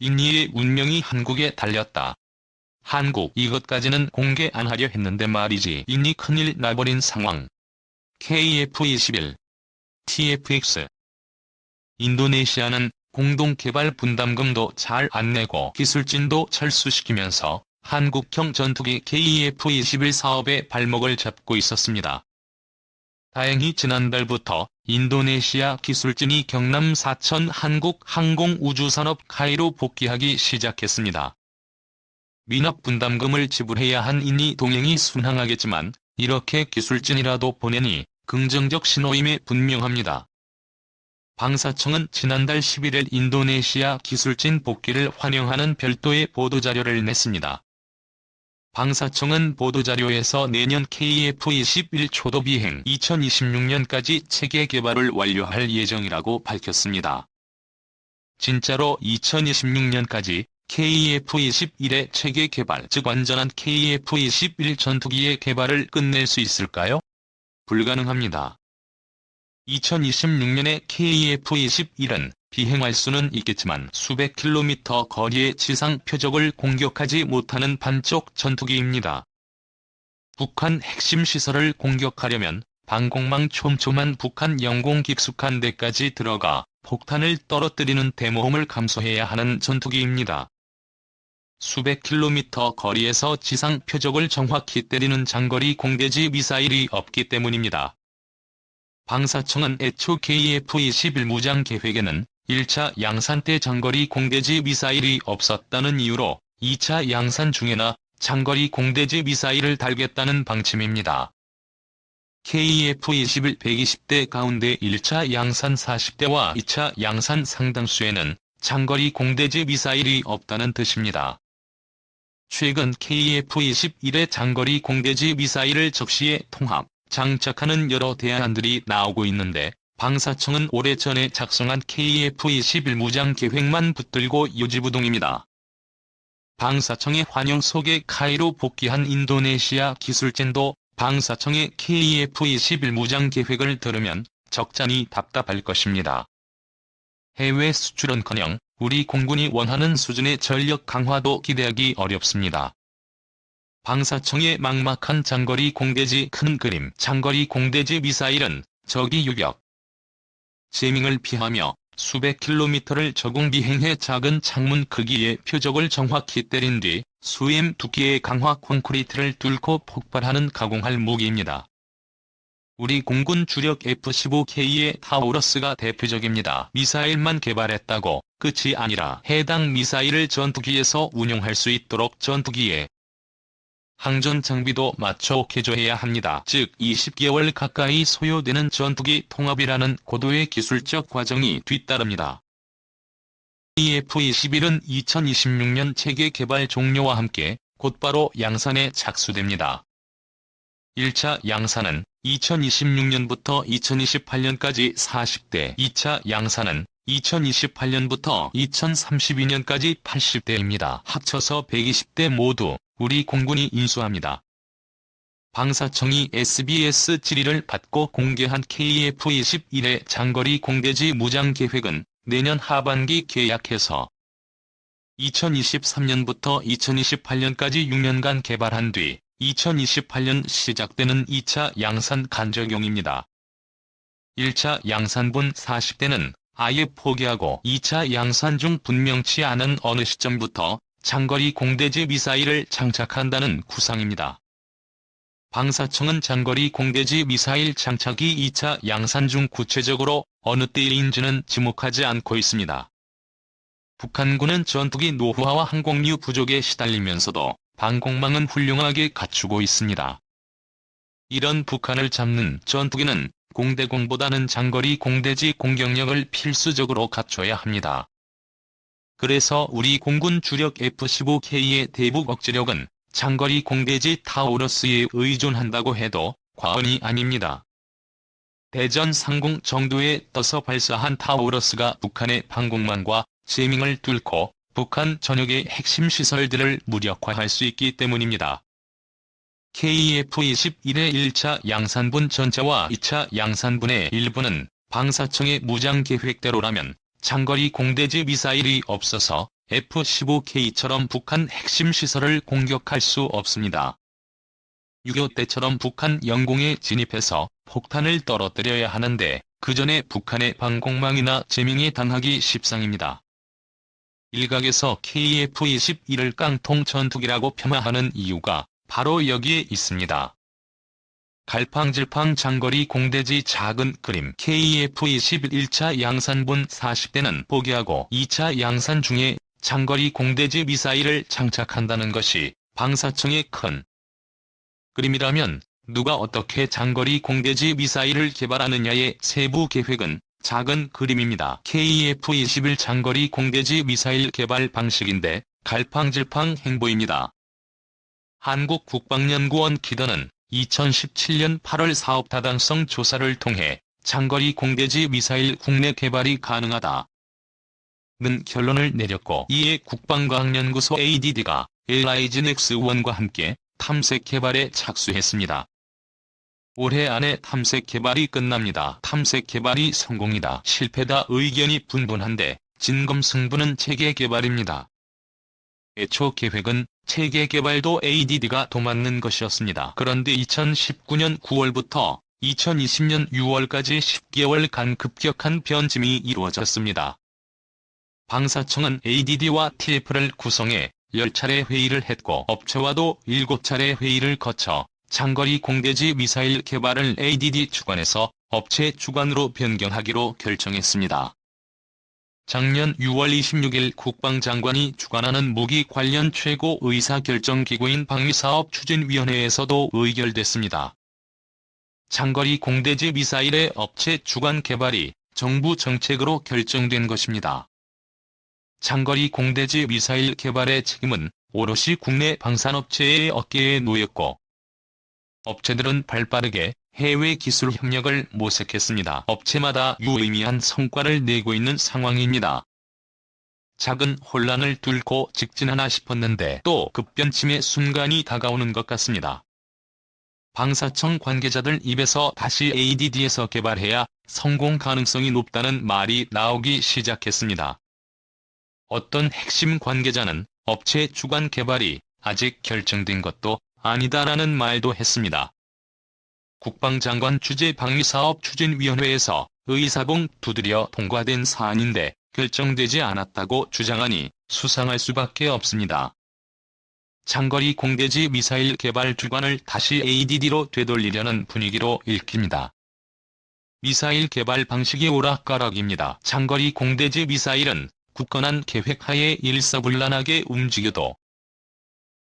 인니의 운명이 한국에 달렸다. 한국 이것까지는 공개 안 하려 했는데 말이지. 인니 큰일 나버린 상황. KF-21, TFX. 인도네시아는 공동개발 분담금도 잘 안 내고 기술진도 철수시키면서 한국형 전투기 KF-21 사업에 발목을 잡고 있었습니다. 다행히 지난달부터 인도네시아 기술진이 경남 사천 한국항공우주산업 카이로 복귀하기 시작했습니다. 민업 분담금을 지불해야 한 인니 동행이 순항하겠지만 이렇게 기술진이라도 보내니 긍정적 신호임에 분명합니다. 방사청은 지난달 11일 인도네시아 기술진 복귀를 환영하는 별도의 보도자료를 냈습니다. 방사청은 보도자료에서 내년 KF-21 초도 비행 2026년까지 체계 개발을 완료할 예정이라고 밝혔습니다. 진짜로 2026년까지 KF-21의 체계 개발, 즉 완전한 KF-21 전투기의 개발을 끝낼 수 있을까요? 불가능합니다. 2026년에 KF-21은 비행할 수는 있겠지만 수백 킬로미터 거리의 지상 표적을 공격하지 못하는 반쪽 전투기입니다. 북한 핵심 시설을 공격하려면 방공망 촘촘한 북한 영공 깊숙한 데까지 들어가 폭탄을 떨어뜨리는 대모험을 감수해야 하는 전투기입니다. 수백 킬로미터 거리에서 지상 표적을 정확히 때리는 장거리 공대지 미사일이 없기 때문입니다. 방사청은 애초 KF-21 무장 계획에는 1차 양산 때 장거리 공대지 미사일이 없었다는 이유로 2차 양산 중에나 장거리 공대지 미사일을 달겠다는 방침입니다. KF-21 120대 가운데 1차 양산 40대와 2차 양산 상당수에는 장거리 공대지 미사일이 없다는 뜻입니다. 최근 KF-21의 장거리 공대지 미사일을 적시에 통합, 장착하는 여러 대안들이 나오고 있는데 방사청은 오래전에 작성한 KF-21 무장 계획만 붙들고 요지부동입니다. 방사청의 환영 속에 카이로 복귀한 인도네시아 기술진도 방사청의 KF-21 무장 계획을 들으면 적잖이 답답할 것입니다. 해외 수출은커녕 우리 공군이 원하는 수준의 전력 강화도 기대하기 어렵습니다. 방사청의 막막한 장거리 공대지 큰 그림 장거리 공대지 미사일은 적이 유격, 제밍을 피하며 수백 킬로미터를 저공 비행해 작은 창문 크기의 표적을 정확히 때린 뒤 수M 두께의 강화 콘크리트를 뚫고 폭발하는 가공할 무기입니다. 우리 공군 주력 F-15K의 타우러스가 대표적입니다. 미사일만 개발했다고 끝이 아니라 해당 미사일을 전투기에서 운용할 수 있도록 전투기에 항전 장비도 맞춰 개조해야 합니다. 즉 20개월 가까이 소요되는 전투기 통합이라는 고도의 기술적 과정이 뒤따릅니다. KF-21은 2026년 체계 개발 종료와 함께 곧바로 양산에 착수됩니다. 1차 양산은 2026년부터 2028년까지 40대, 2차 양산은 2028년부터 2032년까지 80대입니다. 합쳐서 120대 모두 우리 공군이 인수합니다. 방사청이 SBS 질의를 받고 공개한 KF-21의 장거리 공대지 무장 계획은 내년 하반기 계약해서 2023년부터 2028년까지 6년간 개발한 뒤 2028년 시작되는 2차 양산 간접용입니다. 1차 양산분 40대는 아예 포기하고 2차 양산 중 분명치 않은 어느 시점부터 장거리 공대지 미사일을 장착한다는 구상입니다. 방사청은 장거리 공대지 미사일 장착이 2차 양산 중 구체적으로 어느 때인지는 지목하지 않고 있습니다. 북한군은 전투기 노후화와 항공유 부족에 시달리면서도 방공망은 훌륭하게 갖추고 있습니다. 이런 북한을 잡는 전투기는 공대공보다는 장거리 공대지 공격력을 필수적으로 갖춰야 합니다. 그래서 우리 공군 주력 F-15K의 대북 억제력은 장거리 공대지 타우러스에 의존한다고 해도 과언이 아닙니다. 대전 상공 정도에 떠서 발사한 타우러스가 북한의 방공망과 제밍을 뚫고 북한 전역의 핵심 시설들을 무력화할 수 있기 때문입니다. KF-21의 1차 양산분 전체와 2차 양산분의 일부는 방사청의 무장 계획대로라면 장거리 공대지 미사일이 없어서 F-15K처럼 북한 핵심 시설을 공격할 수 없습니다. 6.25 때처럼 북한 영공에 진입해서 폭탄을 떨어뜨려야 하는데 그 전에 북한의 방공망이나 제밍에 당하기 십상입니다. 일각에서 KF-21을 깡통 전투기라고 폄하하는 이유가 바로 여기에 있습니다. 갈팡질팡 장거리 공대지 작은 그림 KF-21 1차 양산분 40대는 포기하고 2차 양산 중에 장거리 공대지 미사일을 장착한다는 것이 방사청의 큰 그림이라면 누가 어떻게 장거리 공대지 미사일을 개발하느냐의 세부 계획은 작은 그림입니다. KF-21 장거리 공대지 미사일 개발 방식인데 갈팡질팡 행보입니다. 한국국방연구원 기더는 2017년 8월 사업 타당성 조사를 통해 장거리 공대지 미사일 국내 개발이 가능하다는 결론을 내렸고 이에 국방과학연구소 ADD가 LIGN-X1과 함께 탐색 개발에 착수했습니다. 올해 안에 탐색 개발이 끝납니다. 탐색 개발이 성공이다, 실패다 의견이 분분한데 진검승부는 체계 개발입니다. 애초 계획은 체계 개발도 ADD가 도맡는 것이었습니다. 그런데 2019년 9월부터 2020년 6월까지 10개월간 급격한 변짐이 이루어졌습니다. 방사청은 ADD와 TF를 구성해 10차례 회의를 했고 업체와도 7차례 회의를 거쳐 장거리 공대지 미사일 개발을 ADD 주관에서 업체 주관으로 변경하기로 결정했습니다. 작년 6월 26일 국방장관이 주관하는 무기 관련 최고 의사결정기구인 방위사업추진위원회에서도 의결됐습니다. 장거리 공대지 미사일의 업체 주관 개발이 정부 정책으로 결정된 것입니다. 장거리 공대지 미사일 개발의 책임은 오롯이 국내 방산업체의 어깨에 놓였고 업체들은 발빠르게 해외 기술 협력을 모색했습니다. 업체마다 유의미한 성과를 내고 있는 상황입니다. 작은 혼란을 뚫고 직진하나 싶었는데 또 급변침의 순간이 다가오는 것 같습니다. 방사청 관계자들 입에서 다시 ADD에서 개발해야 성공 가능성이 높다는 말이 나오기 시작했습니다. 어떤 핵심 관계자는 업체 주관 개발이 아직 결정된 것도 아니다라는 말도 했습니다. 국방장관 주재 방위사업추진위원회에서 의사봉 두드려 통과된 사안인데 결정되지 않았다고 주장하니 수상할 수밖에 없습니다. 장거리 공대지 미사일 개발 주관을 다시 ADD로 되돌리려는 분위기로 읽힙니다. 미사일 개발 방식의 오락가락입니다. 장거리 공대지 미사일은 굳건한 계획하에 일사불란하게 움직여도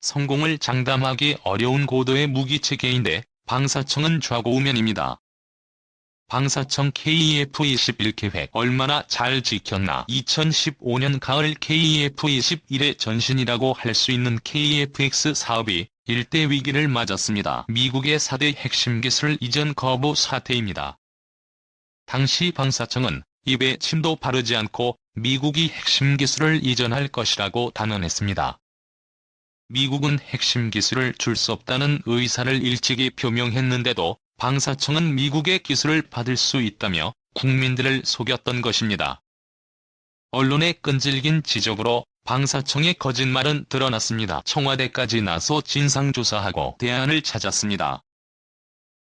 성공을 장담하기 어려운 고도의 무기체계인데 방사청은 좌고우면입니다. 방사청 KF-21 계획 얼마나 잘 지켰나. 2015년 가을 KF-21의 전신이라고 할 수 있는 KF-X 사업이 일대 위기를 맞았습니다. 미국의 4대 핵심 기술 이전 거부 사태입니다. 당시 방사청은 입에 침도 바르지 않고 미국이 핵심 기술을 이전할 것이라고 단언했습니다. 미국은 핵심 기술을 줄 수 없다는 의사를 일찍이 표명했는데도 방사청은 미국의 기술을 받을 수 있다며 국민들을 속였던 것입니다. 언론의 끈질긴 지적으로 방사청의 거짓말은 드러났습니다. 청와대까지 나서 진상조사하고 대안을 찾았습니다.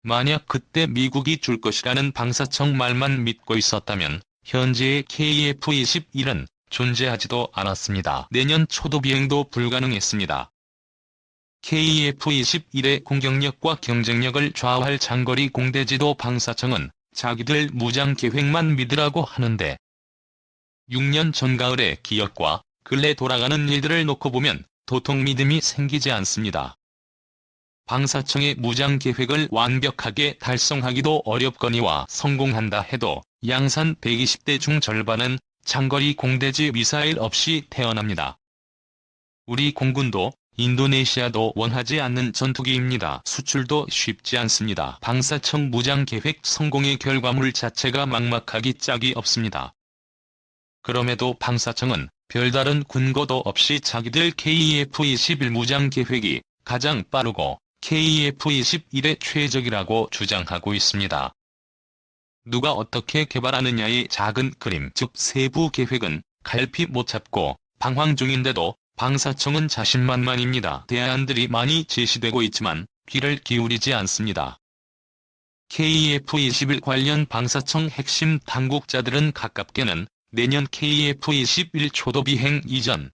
만약 그때 미국이 줄 것이라는 방사청 말만 믿고 있었다면 현재의 KF-21은 존재하지도 않았습니다. 내년 초도 비행도 불가능했습니다. KF-21의 공격력과 경쟁력을 좌우할 장거리 공대지도 방사청은 자기들 무장 계획만 믿으라고 하는데 6년 전 가을의 기억과 근래 돌아가는 일들을 놓고 보면 도통 믿음이 생기지 않습니다. 방사청의 무장 계획을 완벽하게 달성하기도 어렵거니와 성공한다 해도 양산 120대 중 절반은 장거리 공대지 미사일 없이 태어납니다. 우리 공군도 인도네시아도 원하지 않는 전투기입니다. 수출도 쉽지 않습니다. 방사청 무장계획 성공의 결과물 자체가 막막하기 짝이 없습니다. 그럼에도 방사청은 별다른 근거도 없이 자기들 KF-21 무장계획이 가장 빠르고 KF-21의 최적이라고 주장하고 있습니다. 누가 어떻게 개발하느냐의 작은 그림, 즉 세부 계획은 갈피 못 잡고 방황 중인데도 방사청은 자신만만입니다. 대안들이 많이 제시되고 있지만 귀를 기울이지 않습니다. KF-21 관련 방사청 핵심 당국자들은 가깝게는 내년 KF-21 초도 비행 이전,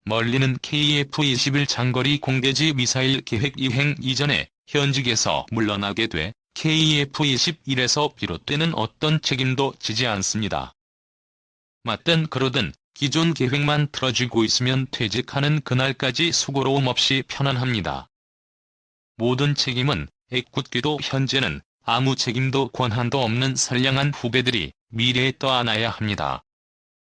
멀리는 KF-21 장거리 공대지 미사일 계획 이행 이전에 현직에서 물러나게 돼 KF-21에서 비롯되는 어떤 책임도 지지 않습니다. 맞든 그러든 기존 계획만 틀어지고 있으면 퇴직하는 그날까지 수고로움 없이 편안합니다. 모든 책임은 애꿎게도 현재는 아무 책임도 권한도 없는 선량한 후배들이 미래에 떠안아야 합니다.